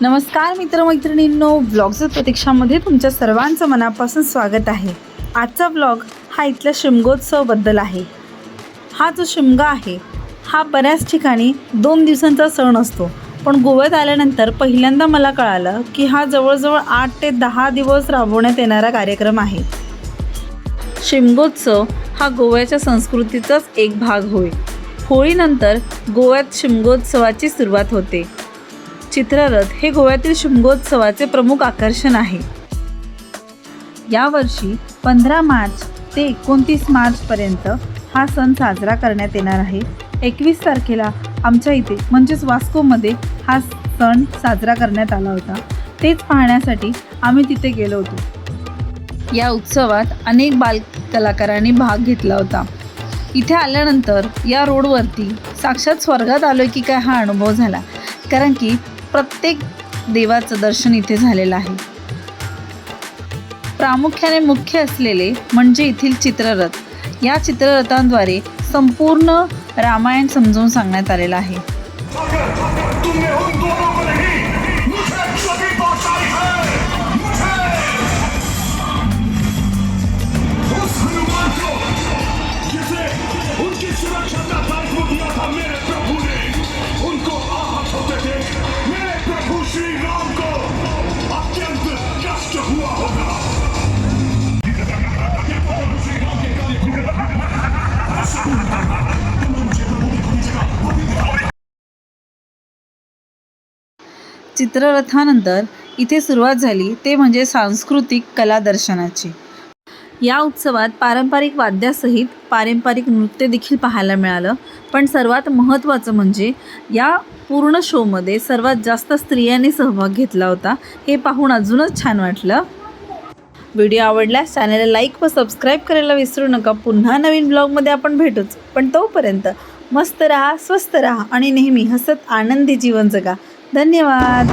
नमस्कार मित्रमैत्रिणींनो, ब्लॉगच्या प्रतीक्षामध्ये तुमच्या सर्वांचं मनापासून स्वागत आहे। आजचा ब्लॉग हा इथल्या शिमगोत्सवाबद्दल आहे। हा जो शिमगा आहे हा बऱ्याच ठिकाणी 2 दिवसांचा सण असतो, पण गोव्यात आल्यानंतर पहिल्यांदा मला कळालं की हा जवळजवळ 8 ते 10 दिवस राबवण्यात येणारा कार्यक्रम आहे। शिमगोत्सव हा गोव्याच्या संस्कृतीचाच एक भाग होय। होळीनंतर गोव्यात शिमगोत्सवाची सुरुवात होते। चित्ररथ हे गोव्यातील शिमगोत्सवाचे प्रमुख आकर्षण आहे। यावर्षी 15 मार्च ते 29 मार्चपर्यंत हा सण साजरा करण्यात येणार आहे। 21 तारखेला आमच्या इथे म्हणजेच वास्कोमध्ये हा सण साजरा करण्यात आला होता। तेच पाहण्यासाठी आम्ही तिथे गेलो होतो। या उत्सवात अनेक बालकलाकारांनी भाग घेतला होता। इथे आल्यानंतर या रोडवरती साक्षात स्वर्गात आलो की काय हा अनुभव झाला, कारण की प्रत्येक देवाचं दर्शन इथे झालेलं आहे। प्रामुख्याने मुख्य असलेले म्हणजे येथील चित्ररथ। या चित्ररथांद्वारे संपूर्ण रामायण समजावून सांगण्यात आलेलं आहे। चित्ररथानंतर इथे सुरुवात झाली ते म्हणजे सांस्कृतिक कला दर्शनाची। या उत्सवात पारंपरिक वाद्यासहित पारंपरिक नृत्य देखील पाहायला मिळालं, पण सर्वात महत्त्वाचं म्हणजे या पूर्ण शोमध्ये सर्वात जास्त स्त्रियांनी सहभाग घेतला होता। हे पाहून अजूनच छान वाटलं। व्हिडिओ आवडल्यास चॅनलला लाईक व सबस्क्राईब करायला विसरू नका। पुन्हा नवीन ब्लॉगमध्ये आपण भेटूच, पण तोपर्यंत मस्त राहा, स्वस्त राहा आणि नेहमी हसत आनंदी जीवन जगा। धन्यवाद।